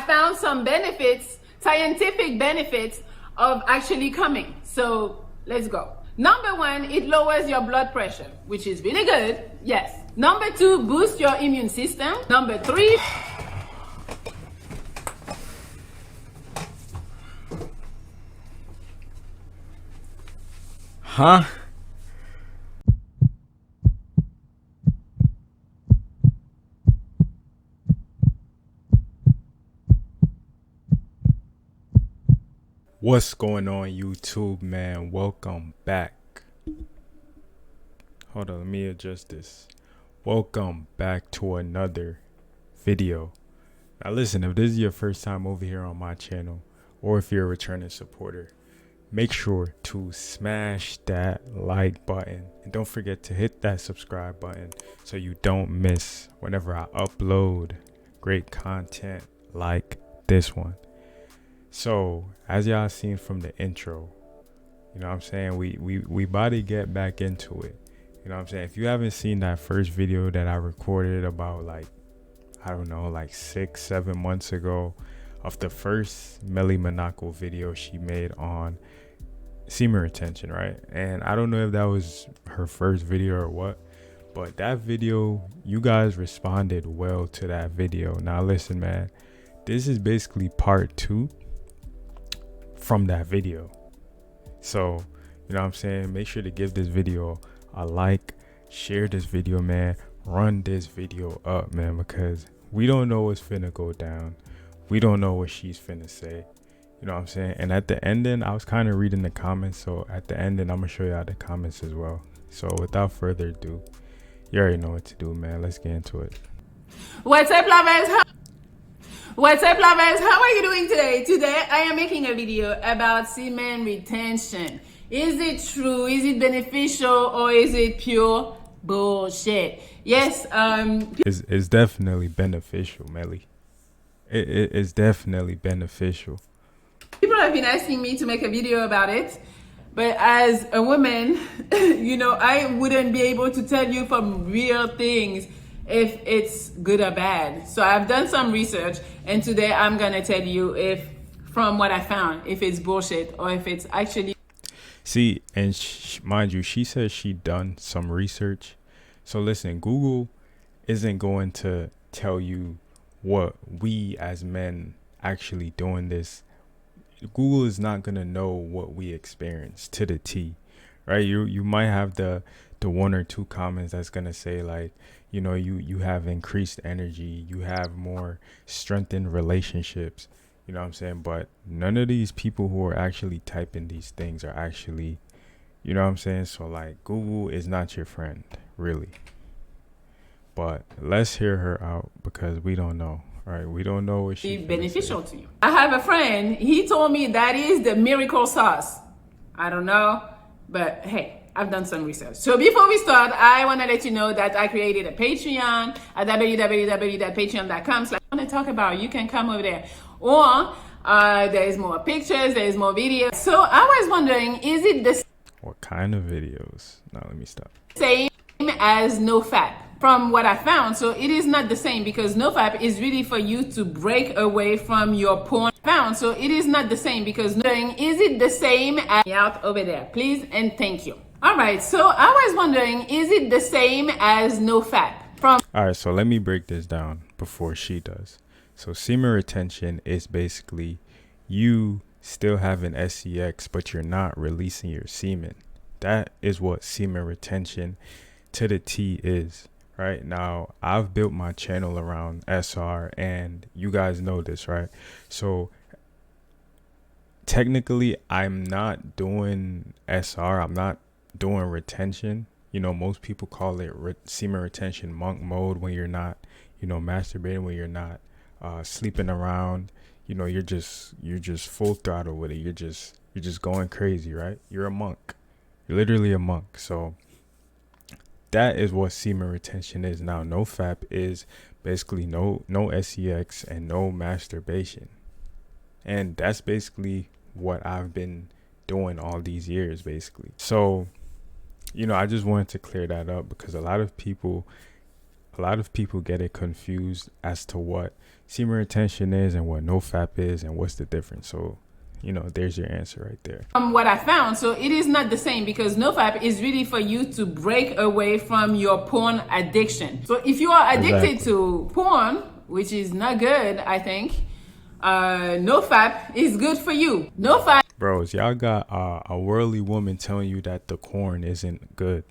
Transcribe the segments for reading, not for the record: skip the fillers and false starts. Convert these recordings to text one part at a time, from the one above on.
found some benefits, scientific benefits of actually coming. So let's go. Number one, it lowers your blood pressure, which is really good. Yes. Number two, boost your immune system. Number three, huh? What's going on, YouTube, man? Welcome back. Hold on, let me adjust this. Welcome back to another video. Now listen, if this is your first time over here on my channel, or if you're a returning supporter, make sure to smash that like button and don't forget to hit that subscribe button so you don't miss whenever I upload great content like this one. So as y'all seen from the intro, you know what I'm saying, we about to get back into it. You know what I'm saying? If you haven't seen that first video that I recorded about, like, I don't know, like 6-7 months ago, of the first Melli Monaco video she made on semen retention, right? And I don't know if that was her first video or what, but that video, you guys responded well to that video. Now listen, man, this is basically part 2 from that video. So, you know what I'm saying, make sure to give this video a like, share this video, man, run this video up, man, because we don't know what's finna go down. We don't know what she's finna say. You know what I'm saying? And at the ending, I was kind of reading the comments, so at the ending, I'm gonna show y'all the comments as well. So without further ado, you already know what to do, man. Let's get into it. what's up, lovers? What's up, lovers? How are you doing today? Today, I am making a video about semen retention. Is it true? Is it beneficial? Or is it pure bullshit? Yes, It's definitely beneficial, Melli. It's definitely beneficial. people have been asking me to make a video about it. But as a woman, you know, I wouldn't be able to tell you from real things if it's good or bad. So I've done some research, and today I'm gonna tell you if, from what I found, if it's bullshit or if it's actually. See, and mind you, she says she done some research. So listen, Google isn't going to tell you what we as men actually doing this. Google is not gonna know what we experience to the T, right? You might have the 1 or 2 comments that's gonna say, like, you know, you have increased energy, you have more strengthened relationships, you know what I'm saying? But none of these people who are actually typing these things are actually, you know what I'm saying? So like, Google is not your friend, really. But let's hear her out because we don't know. All right, we don't know what she's beneficial to you. I have a friend, he told me that is the miracle sauce. I don't know, but hey, I've done some research. So before we start, I want to let you know that I created a Patreon at www.patreon.com. So I want to talk about, you can come over there. Or there's more pictures, there's more videos. So I was wondering, is it the What kind of videos? Now let me stop. same as NoFap? From what I found, so it is not the same, because NoFap is really for you to break away from your porn. So it is not the same, because is it the same as out over there, please and thank you. All right, so I was wondering, is it the same as NoFap? All right, so let me break this down before she does. So semen retention is basically you still have an SEX, but you're not releasing your semen. That is what semen retention to the T is. Right now, I've built my channel around SR, and you guys know this, right? So technically, I'm not doing SR. I'm not doing retention. You know, most people call it semen retention monk mode, when you're not, you know, masturbating, when you're not sleeping around. You know, you're just full throttle with it. You're just going crazy, right? You're a monk. You're literally a monk. So that is what semen retention is. Now, NoFap is basically no SEX and no masturbation. And that's basically what I've been doing all these years, basically. So, you know, I just wanted to clear that up, because a lot of people a lot of people get it confused as to what semen retention is and what nofap is and what's the difference. So, you know, there's your answer right there. What I found, so it is not the same, because nofap is really for you to break away from your porn addiction. So if you are addicted to porn, which is not good, I think, nofap is good for you. Nofap, bros, y'all got a worldly woman telling you that the corn isn't good.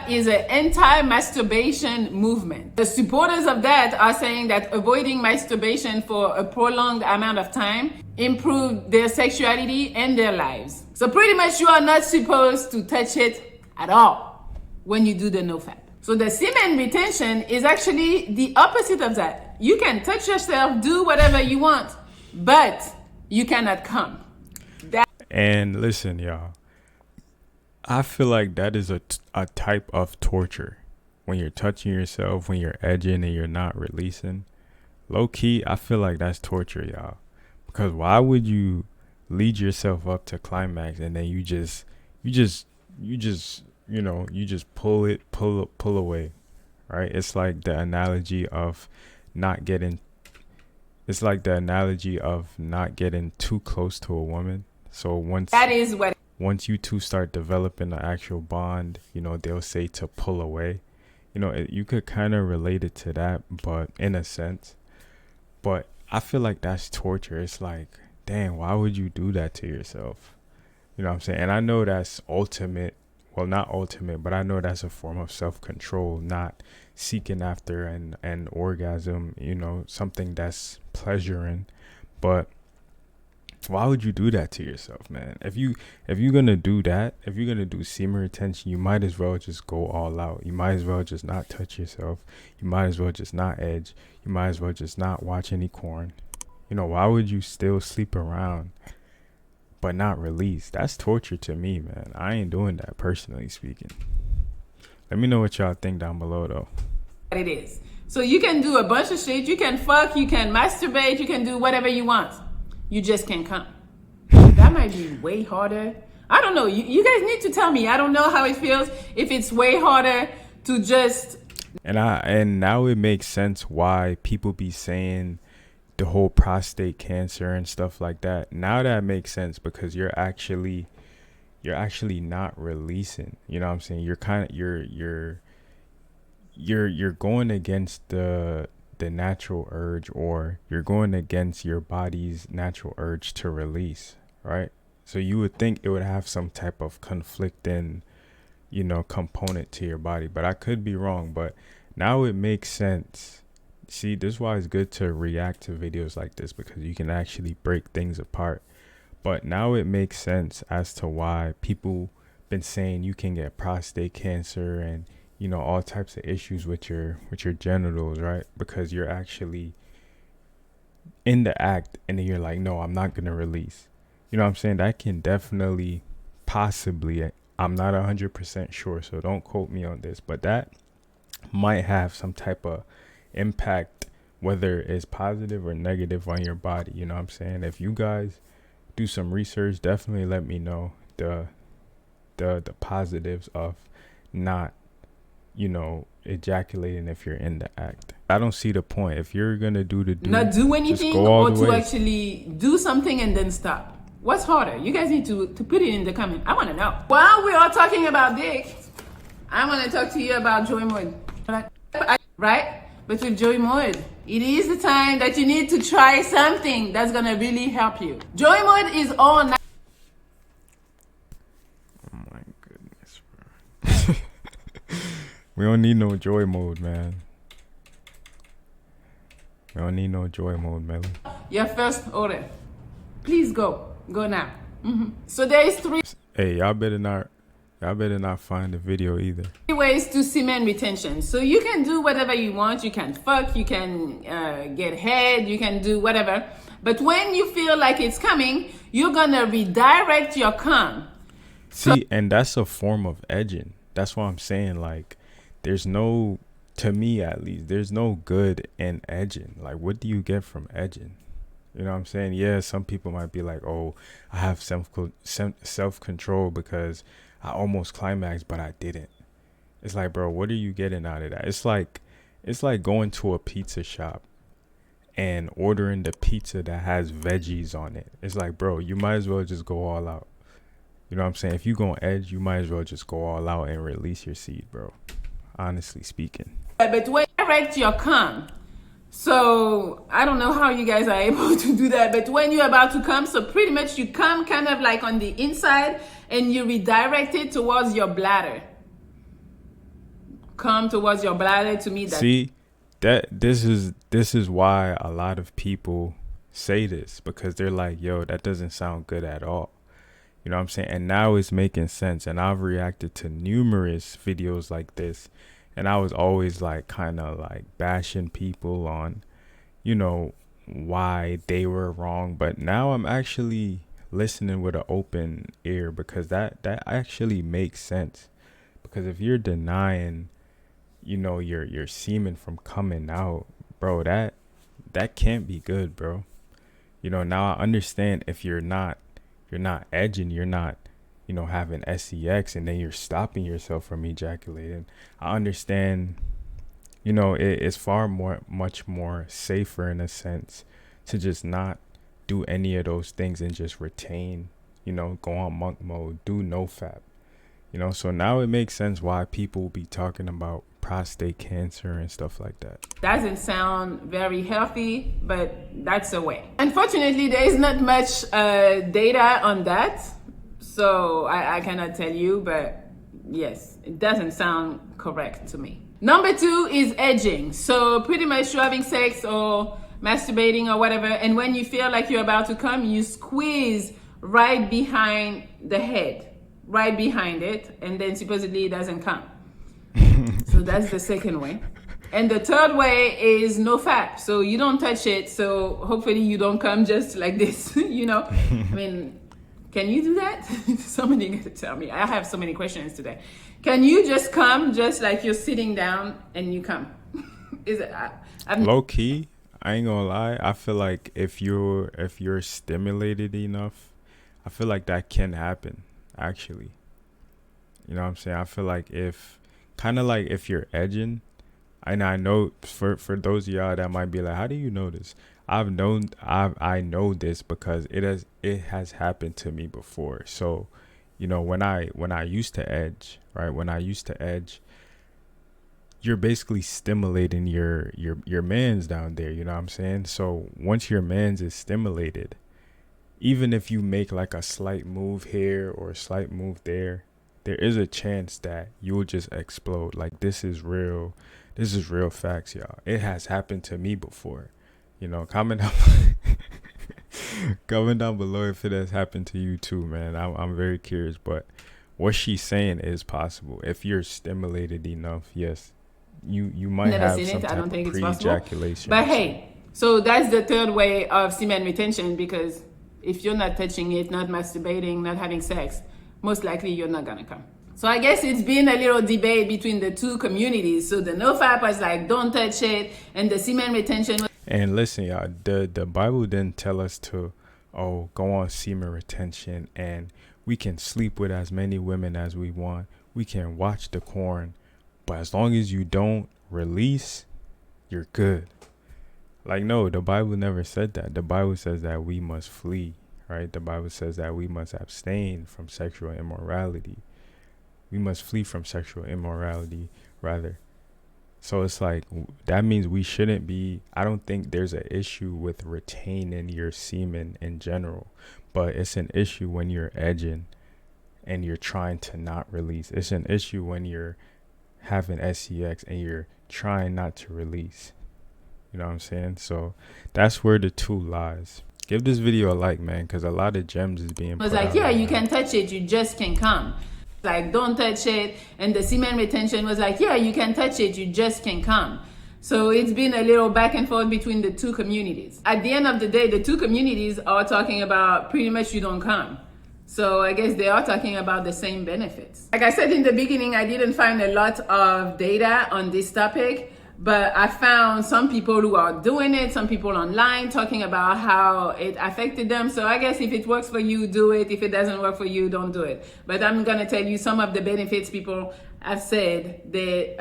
Is an anti-masturbation movement. The supporters of that are saying that avoiding masturbation for a prolonged amount of time improve their sexuality and their lives. So pretty much you are not supposed to touch it at all when you do the nofap. So the semen retention is actually the opposite of that. You can touch yourself, do whatever you want, but you cannot come. And listen, y'all, I feel like that is a type of torture. When you're touching yourself, when you're edging and you're not releasing. Low key, I feel like that's torture, y'all. Because why would you lead yourself up to climax and then you just pull away, right? It's like the analogy of not getting too close to a woman. So once you two start developing an actual bond, you know, they'll say to pull away. You know, you could kind of relate it to that, but in a sense. But I feel like that's torture. It's like, damn, why would you do that to yourself? You know what I'm saying? And I know that's ultimate. Well, not ultimate, but I know that's a form of self-control, not seeking after an orgasm, you know, something that's pleasuring. But why would you do that to yourself, man? If you're gonna do that, if you're gonna do semen retention, you might as well just go all out. You might as well just not touch yourself. You might as well just not edge. You might as well just not watch any porn. You know, why would you still sleep around but not release? That's torture to me, man. I ain't doing that, personally speaking. Let me know what y'all think down below, though. It is. So you can do a bunch of shit. You can fuck, you can masturbate, you can do whatever you want. You just can't come. That might be way harder. I don't know. You guys need to tell me. I don't know how it feels. If it's way harder to just... And now it makes sense why people be saying the whole prostate cancer and stuff like that. Now that makes sense, because you're actually not releasing. You know what I'm saying? You're going against the natural urge, or you're going against your body's natural urge to release, right? So you would think it would have some type of conflicting, you know, component to your body, but I could be wrong. But now it makes sense. See, this is why it's good to react to videos like this, because you can actually break things apart. But now it makes sense as to why people been saying you can get prostate cancer and, you know, all types of issues with your genitals, right? Because you're actually in the act and then you're like, no, I'm not going to release. You know what I'm saying? That can definitely, possibly, I'm not 100% sure, so don't quote me on this, but that might have some type of impact, whether it's positive or negative on your body. You know what I'm saying? If you guys do some research, definitely let me know the positives of not, you know, ejaculating if you're in the act. I don't see the point. If you're gonna not do anything, or to actually do something and then stop. What's harder? You guys need to put it in the comment. I want to know. While we are talking about dick, I want to talk to you about joy mode. Right? But with joy mode, it is the time that you need to try something that's gonna really help you. Joy mode is all night. Oh my goodness, bro. We don't need no joy mode, man. We don't need no joy mode, Melli. Your first order. Please go. Go now. So there is 3. Hey, y'all better not find the video either. 3 ways to semen retention. So you can do whatever you want. You can fuck, you can get head, you can do whatever. But when you feel like it's coming, you're gonna redirect your cum. See, and that's a form of edging. That's why I'm saying, like, there's no, to me at least, there's no good in edging. Like, what do you get from edging? You know what I'm saying? Yeah, some people might be like, oh, I have self-control because I almost climaxed, but I didn't. It's like, bro, what are you getting out of that? It's like It's like going to a pizza shop and ordering the pizza that has veggies on it. It's like, bro, you might as well just go all out. You know what I'm saying? If you gonna edge, you might as well just go all out and release your seed, bro. Honestly speaking. But when you direct your come, so I don't know how you guys are able to do that, but when you're about to come, so pretty much you come kind of like on the inside and you redirect it towards your bladder. Come towards your bladder. To me, that see, this is why a lot of people say this, because they're like, yo, that doesn't sound good at all. You know what I'm saying? And now it's making sense. And I've reacted to numerous videos like this, and I was always like kind of like bashing people on, you know, why they were wrong. But now I'm actually listening with an open ear, because that actually makes sense. Because if you're denying, you know, your semen from coming out, bro, that can't be good, bro. You know, now I understand if you're not edging, you're not, you know, having sex, and then you're stopping yourself from ejaculating. I understand, you know, it's much more safer in a sense to just not do any of those things and just retain, you know, go on monk mode, do no fap, you know. So now it makes sense why people will be talking about prostate cancer and stuff like that. doesn't sound very healthy, but that's the way. Unfortunately, there is not much data on that, so I cannot tell you, but yes, it doesn't sound correct to me. Number 2 is edging. So pretty much you're having sex or masturbating or whatever, and when you feel like you're about to come, you squeeze right behind the head, right behind it, and then supposedly it doesn't come. So that's the second way. And the third way is no fap. So you don't touch it. So hopefully you don't come just like this, you know? I mean, can you do that? Somebody got to tell me. I have so many questions today. Can you just come just like you're sitting down and you come? Is it low key? I ain't gonna lie. I feel like if you're stimulated enough, I feel like that can happen, actually. You know what I'm saying? I feel like if you're edging, and I know for those of y'all that might be like, how do you know this? I know this because it has happened to me before. So, you know, when I used to edge, right? When I used to edge, you're basically stimulating your mans down there, you know what I'm saying? So once your mans is stimulated, even if you make like a slight move here or a slight move there is a chance that you'll just explode. Like, this is real facts, y'all. It has happened to me before. You know, comment down below if it has happened to you too, man. I'm very curious, but what she's saying is possible. If you're stimulated enough, yes, you might have some type of pre-ejaculation. But hey, so that's the third way of semen retention, because if you're not touching it, not masturbating, not having sex, most likely you're not gonna come. So I guess it's been a little debate between the two communities. So the nofap was like, don't touch it, and the semen retention was... And listen, y'all, the Bible didn't tell us to, go on semen retention and we can sleep with as many women as we want. We can watch the corn, but as long as you don't release, you're good. Like, no, the Bible never said that. The Bible says that we must flee, right? The Bible says that we must abstain from sexual immorality. We must flee from sexual immorality, rather. So it's like, that means we shouldn't be, I don't think there's an issue with retaining your semen in general, but it's an issue when you're edging and you're trying to not release. It's an issue when you're having sex and you're trying not to release. You know what I'm saying? So that's where the two lies. Give this video a like, man, because a lot of gems is being put out. I was like, yeah, you can touch it, you just can't come. Like, don't touch it. And the semen retention was like, yeah, you can touch it, you just can't come. So it's been a little back and forth between the two communities. At the end of the day, the two communities are talking about pretty much you don't come. So I guess they are talking about the same benefits. Like I said in the beginning, I didn't find a lot of data on this topic, but I found some people who are doing it, some people online talking about how it affected them. So I guess if it works for you, do it. If it doesn't work for you, don't do it. But I'm gonna tell you some of the benefits people have said they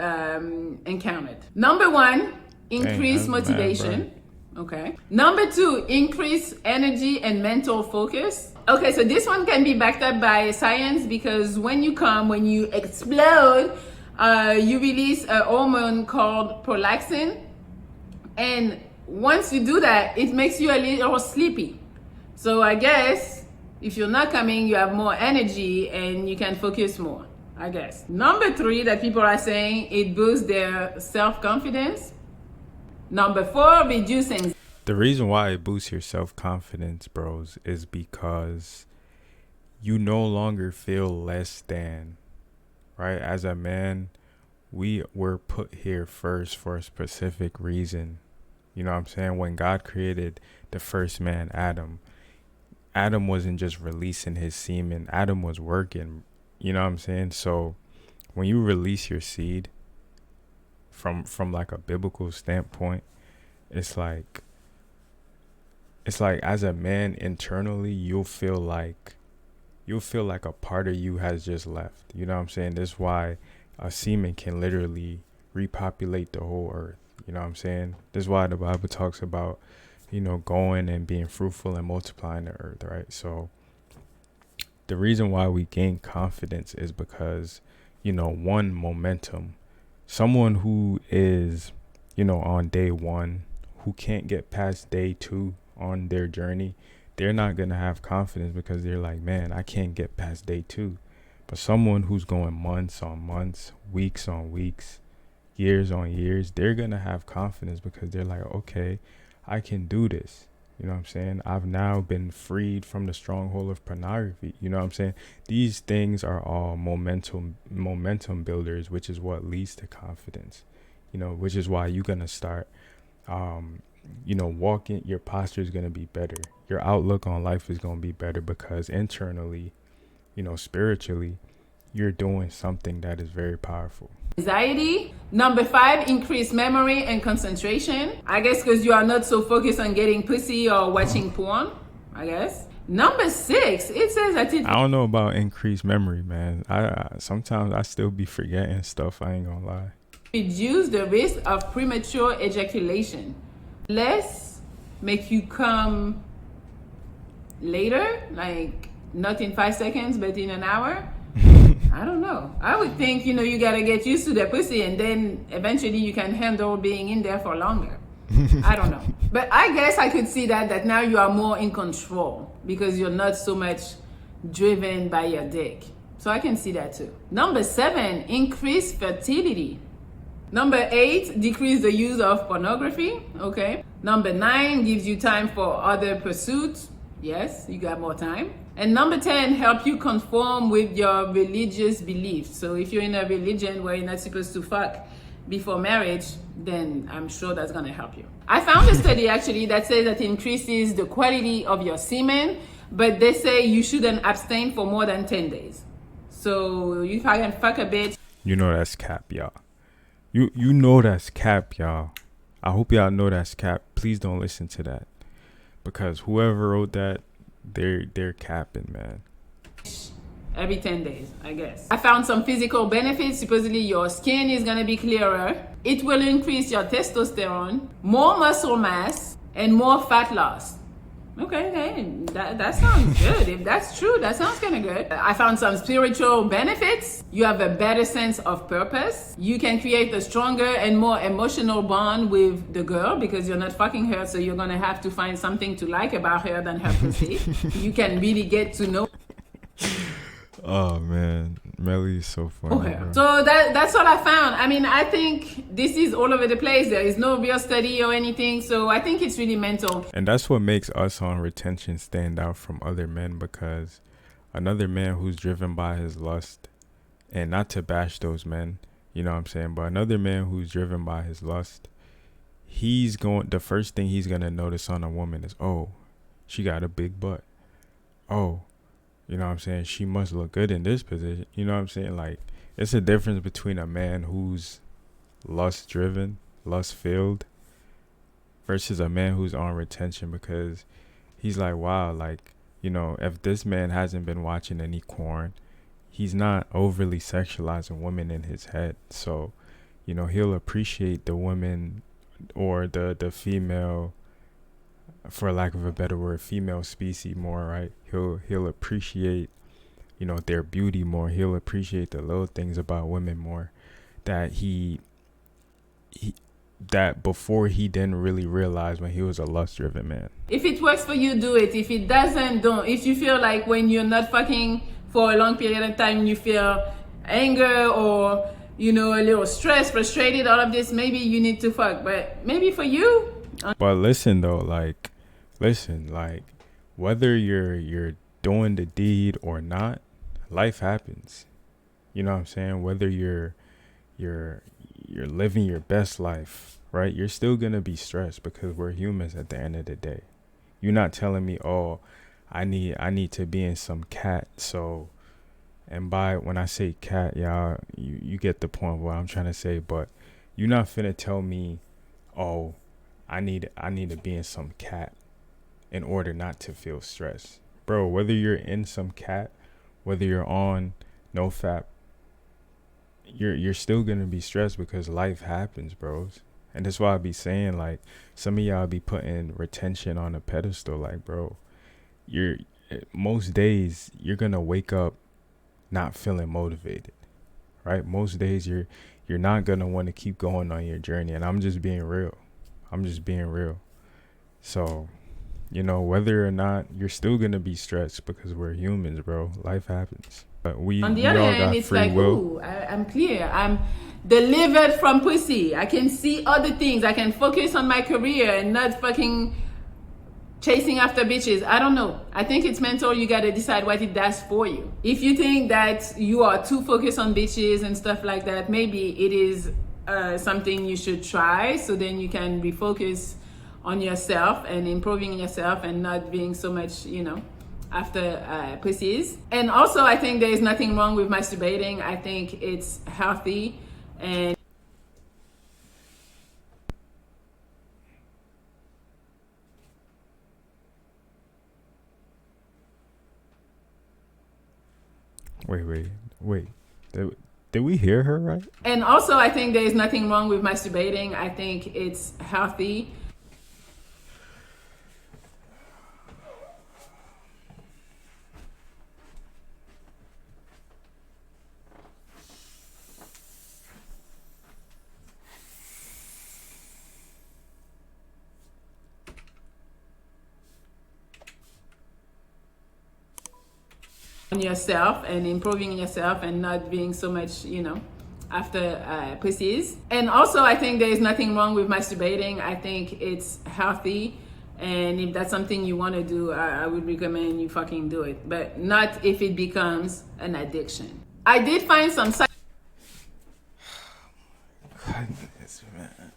encountered. Number one, increase motivation. Okay. Number two, increase energy and mental focus. Okay, so this one can be backed up by science because when you explode, you release a hormone called prolactin. And once you do that, it makes you a little sleepy. So I guess if you're not coming, you have more energy and you can focus more, I guess. Number three that people are saying, it boosts their self-confidence. Number four, reduce anxiety. The reason why it boosts your self-confidence, bros, is because you no longer feel less than, right? As a man, we were put here first for a specific reason. You know what I'm saying? When God created the first man, Adam wasn't just releasing his semen. Adam was working. You know what I'm saying? So when you release your seed from like a biblical standpoint, it's like as a man internally, you'll feel like a part of you has just left. You know what I'm saying? That's why a semen can literally repopulate the whole earth. You know what I'm saying? This is why the Bible talks about, going and being fruitful and multiplying the earth, right? So the reason why we gain confidence is because, one, momentum. Someone who is, on day one, who can't get past day two on their journey, they're not going to have confidence because they're like, man, I can't get past day two. But someone who's going months on months, weeks on weeks, years on years, they're going to have confidence because they're like, okay, I can do this. You know what I'm saying? I've now been freed from the stronghold of pornography. You know what I'm saying? These things are all momentum builders, which is what leads to confidence, which is why you're going to start, walking. Your posture is going to be better. Your outlook on life is going to be better because internally, spiritually, you're doing something that is very powerful. Anxiety. Number five, increase memory and concentration. I guess because you are not so focused on getting pussy or watching porn, I guess. Number six, it says that I don't know about increased memory, man. I sometimes I still be forgetting stuff. I ain't gonna lie. Reduce the risk of premature ejaculation. Less make you come later, like not in 5 seconds, but in an hour. I don't know. I would think, you got to get used to the pussy and then eventually you can handle being in there for longer. I don't know. But I guess I could see that now you are more in control because you're not so much driven by your dick. So I can see that too. Number seven, increase fertility. Number eight, decrease the use of pornography. Okay. Number nine, gives you time for other pursuits. Yes, you got more time. And number 10, help you conform with your religious beliefs. So if you're in a religion where you're not supposed to fuck before marriage, then I'm sure that's going to help you. I found a study actually that says that it increases the quality of your semen, but they say you shouldn't abstain for more than 10 days. So if I can fuck a bitch. That's cap, y'all. You know that's cap, y'all. I hope y'all know that's cap. Please don't listen to that. Because whoever wrote that, they're capping, man. Every 10 days, I guess. I found some physical benefits. Supposedly your skin is going to be clearer. It will increase your testosterone, more muscle mass, and more fat loss. Okay, hey, that sounds good. If that's true, that sounds kind of good. I found some spiritual benefits. You have a better sense of purpose. You can create a stronger and more emotional bond with the girl because you're not fucking her, so you're gonna have to find something to like about her than her pussy. You can really get to know. Oh man, Melli is so funny. Okay. So that's what I found. I mean, I think this is all over the place. There is no real study or anything. So I think it's really mental. And that's what makes us on retention stand out from other men, because another man who's driven by his lust, and not to bash those men, you know what I'm saying, but another man who's driven by his lust, the first thing he's going to notice on a woman is, oh, she got a big butt. Oh, you know what I'm saying? She must look good in this position. You know what I'm saying? Like, it's a difference between a man who's lust-driven, lust-filled, versus a man who's on retention, because he's like, wow, like, if this man hasn't been watching any porn, he's not overly sexualizing women in his head. So, you know, he'll appreciate the woman or the female, for lack of a better word, female species more, right? He'll appreciate, you know, their beauty more. He'll appreciate the little things about women more that he that before he didn't really realize when he was a lust-driven man. If it works for you, do it. If it doesn't, don't. If you feel like when you're not fucking for a long period of time, you feel anger or, you know, a little stress, frustrated, all of this, maybe you need to fuck. But maybe for you. But listen though, like whether you're doing the deed or not, life happens. You know what I'm saying? Whether you're living your best life, right? You're still gonna be stressed because we're humans at the end of the day. You're not telling me, oh, I need to be in some cat. So, and by when I say cat, y'all, you get the point of what I'm trying to say. But you're not finna tell me, oh, I need to be in some cat in order not to feel stress, bro. Whether you're in some cat, whether you're on NoFap, you're still gonna be stressed because life happens, bros. And that's why I be saying, like, some of y'all be putting retention on a pedestal. Like, bro, most days you're gonna wake up not feeling motivated, right? Most days you're not gonna want to keep going on your journey. And I'm just being real. So, you know, whether or not, you're still gonna be stressed because we're humans, bro. Life happens. But on the other hand, it's like, ooh, I'm clear. I'm delivered from pussy. I can see other things. I can focus on my career and not fucking chasing after bitches. I don't know. I think it's mental. You gotta decide what it does for you. If you think that you are too focused on bitches and stuff like that, maybe it is something you should try, so then you can refocus on yourself and improving yourself and not being so much, you know, after pussies. And also, I think there is nothing wrong with masturbating. I think it's healthy. And wait. Did we hear her right? And also, I think there is nothing wrong with masturbating. I think it's healthy. On yourself and improving yourself and not being so much, you know, after pussies. And also, I think there is nothing wrong with masturbating. I think it's healthy. And if that's something you want to do, I would recommend you fucking do it. But not if it becomes an addiction. I did find some Goodness, man.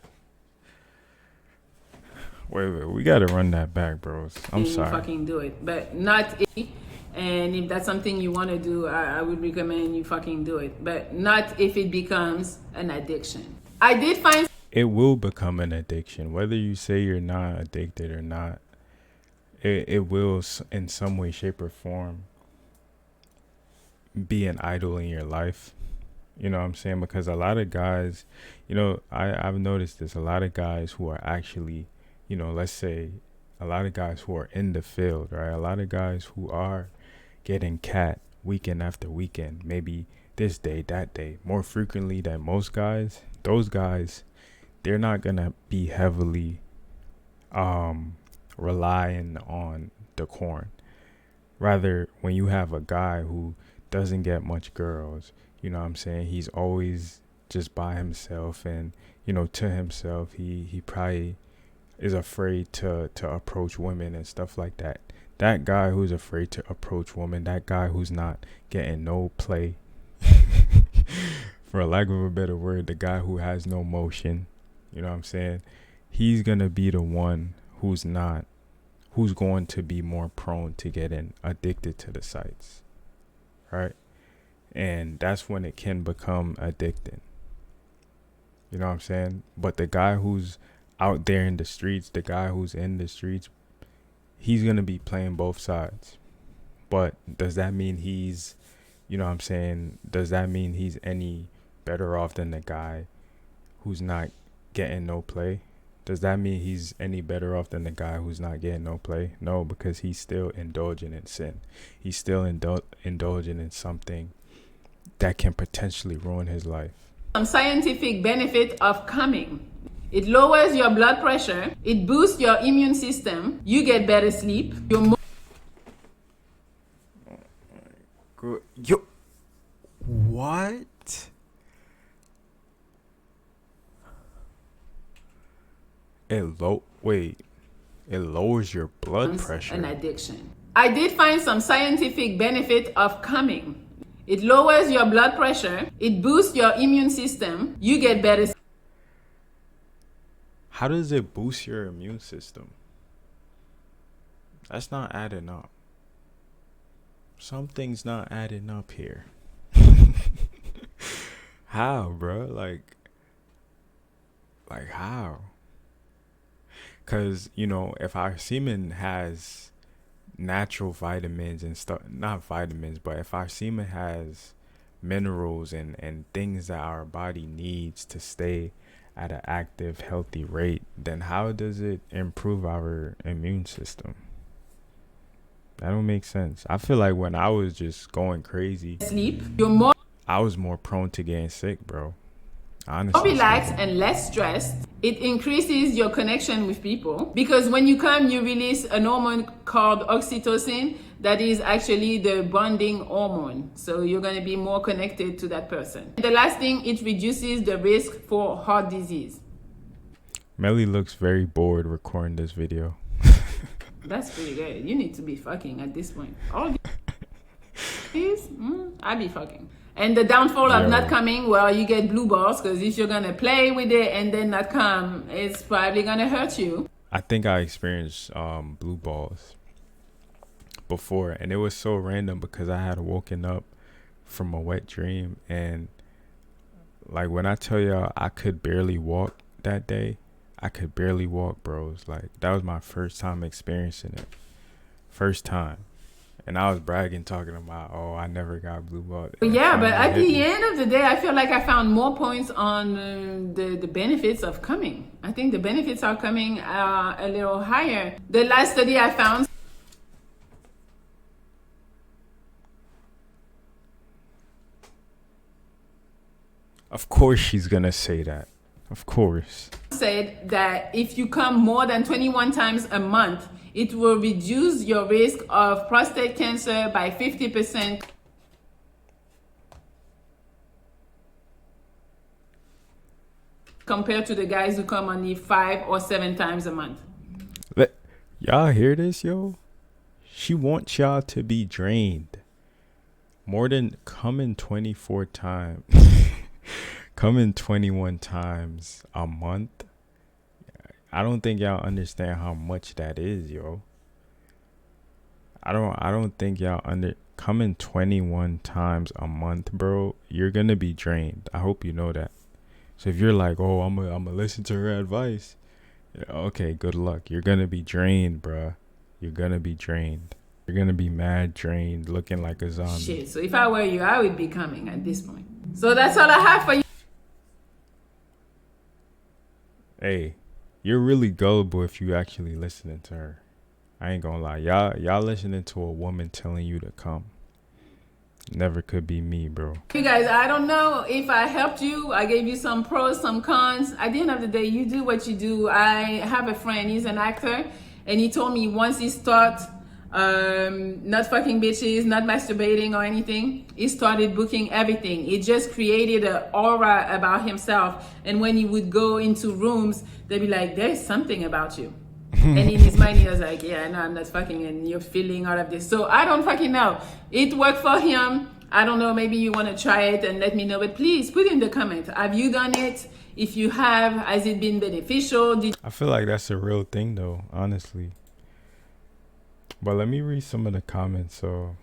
Wait, we gotta run that back, bros. I'm sorry. Fucking do it. But not if. And if that's something you want to do, I would recommend you fucking do it. But not if it becomes an addiction. I did find... It will become an addiction. Whether you say you're not addicted or not, it will in some way, shape, or form be an idol in your life. You know what I'm saying? Because a lot of guys, you know, I've noticed this. A lot of guys who are actually, you know, let's say a lot of guys who are in the field, right? A lot of guys who are getting cat weekend after weekend, maybe this day, that day, more frequently than most guys. Those guys, they're not gonna be heavily relying on the corn. Rather, when you have a guy who doesn't get much girls, you know what I'm saying, he's always just by himself, and, you know, to himself, he probably is afraid to approach women and stuff like that. That guy who's afraid to approach women, that guy who's not getting no play, for lack of a better word, the guy who has no motion, you know what I'm saying, he's gonna be the one who's going to be more prone to getting addicted to the sites, right? And that's when it can become addicting, you know what I'm saying? But the guy who's out there in the streets, the guy who's in the streets, he's going to be playing both sides. But does that mean he's you know what I'm saying, does that mean he's any better off than the guy who's not getting no play? Does that mean he's any better off than the guy who's not getting no play? No, because he's still indulging in sin. He's still indulging in something that can potentially ruin his life. Some scientific benefit of coming. It lowers your blood pressure. It boosts your immune system. You get better sleep. You're more Yo, what? It lowers your blood pressure. an addiction. I did find some scientific benefit of coming. It lowers your blood pressure. It boosts your immune system. You get better. How does it boost your immune system? That's not adding up. Something's not adding up here. How, bro? Like how? Because, you know, if our semen has natural vitamins and stuff, not vitamins, but if our semen has minerals and things that our body needs to stay at an active, healthy rate, then how does it improve our immune system? That don't make sense. I feel like when I was just going crazy, Sleep. You're more I was more prone to getting sick, bro. Honestly. more relaxed and less stressed. It increases your connection with people because when you come, you release an hormone called oxytocin that is actually the bonding hormone. So you're going to be more connected to that person. The last thing, it reduces the risk for heart disease. Melli looks very bored recording this video. That's pretty good. You need to be fucking at this point. All these, I be fucking. And the downfall of not coming, well, you get blue balls because if you're gonna play with it and then not come, it's probably gonna hurt you. I think I experienced blue balls before, and it was so random because I had woken up from a wet dream, and like when I tell y'all I could barely walk that day, I could barely walk, bros. Like that was my first time experiencing it. First time. And I was bragging, talking about, oh, I never got blue ball. Yeah, but at the end of the day, I feel like I found more points on the benefits of coming. I think the benefits of coming are a little higher. The last study I found Of course she's gonna say that. Of course. said that if you come more than 21 times a month, it will reduce your risk of prostate cancer by 50%. Compared to the guys who come only 5 or 7 times a month. Y'all hear this, yo? She wants y'all to be drained. More than coming 24 times. Coming 21 times a month. I don't think y'all understand how much that is, yo. I don't think y'all coming 21 times a month, bro. You're gonna be drained. I hope you know that. So if you're like, oh, I'm gonna listen to her advice, okay, good luck. You're gonna be drained, bro. You're gonna be drained. You're gonna be mad drained, looking like a zombie. Shit. So if I were you, I would be coming at this point. So that's all I have for you. Hey, you're really gullible if you actually listening to her. I ain't gonna lie. Y'all listening to a woman telling you to come. Never could be me, bro. You guys, I don't know if I helped you. I gave you some pros, some cons. At the end of the day, you do what you do. I have a friend, he's an actor, and he told me once he starts not fucking bitches, not masturbating or anything, he started booking everything. It just created an aura about himself. And when he would go into rooms, they'd be like, there's something about you. And in his mind, he was like, yeah, no, I'm not fucking, and you're feeling all of this. So I don't fucking know. It worked for him. I don't know, maybe you want to try it and let me know. But please put in the comment. Have you done it? If you have, has it been beneficial? I feel like that's a real thing, though, honestly. But let me read some of the comments. So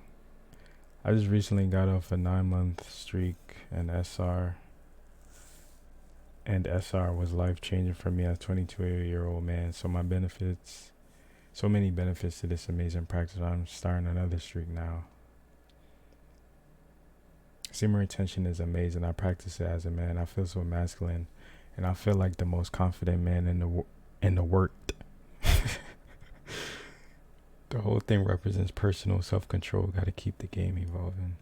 I just recently got off a 9-month streak and SR. And SR was life-changing for me as a 22-year-old man. So many benefits to this amazing practice. I'm starting another streak now. Semen retention is amazing. I practice it as a man. I feel so masculine, and I feel like the most confident man in the work. The whole thing represents personal self-control. Got to keep the game evolving.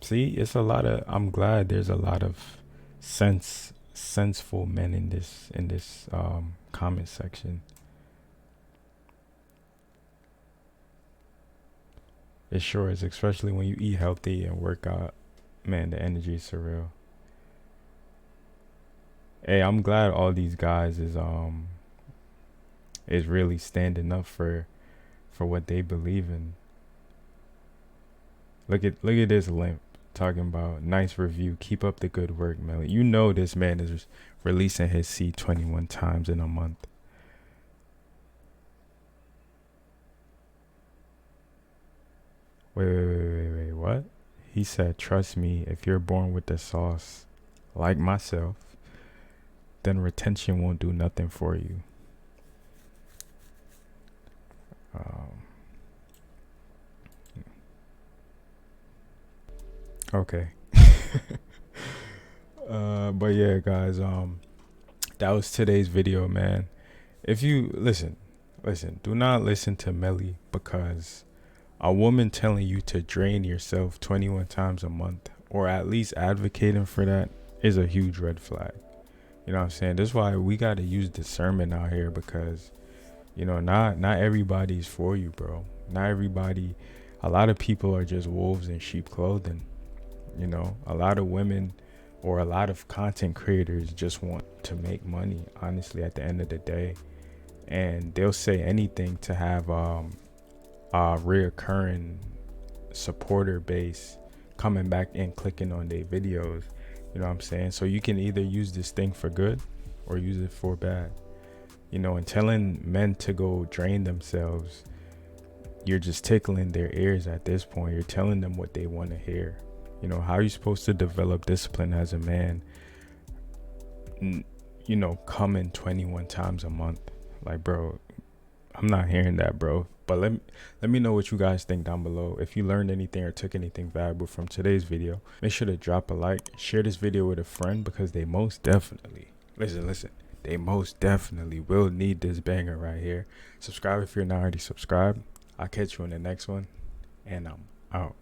See, it's a lot of. I'm glad there's a lot of senseful men in this comment section. It sure is, especially when you eat healthy and work out. Man, the energy is surreal. Hey, I'm glad all these guys is really standing up for what they believe in. Look at this limp talking about nice review. Keep up the good work, Melli. You know this man is releasing his seed 21 times in a month. Wait, what? He said, trust me, if you're born with the sauce, like myself, then retention won't do nothing for you. Okay. But yeah, guys, that was today's video, man. If you listen, do not listen to Melli, because a woman telling you to drain yourself 21 times a month, or at least advocating for that, is a huge red flag. You know what I'm saying? That's why we got to use discernment out here, because, you know, not everybody's for you, bro. Not everybody. A lot of people are just wolves in sheep clothing. You know, a lot of women or a lot of content creators just want to make money, honestly, at the end of the day. And they'll say anything to have a reoccurring supporter base coming back and clicking on their videos. You know what I'm saying? So you can either use this thing for good or use it for bad. You know, and telling men to go drain themselves, you're just tickling their ears at this point. You're telling them what they want to hear. You know, how are you supposed to develop discipline as a man, you know, coming 21 times a month? Like, bro, I'm not hearing that, bro. But let me know what you guys think down below. If you learned anything or took anything valuable from today's video, make sure to drop a like, share this video with a friend, because they most definitely, listen, they most definitely will need this banger right here. Subscribe if you're not already subscribed. I'll catch you in the next one, and I'm out.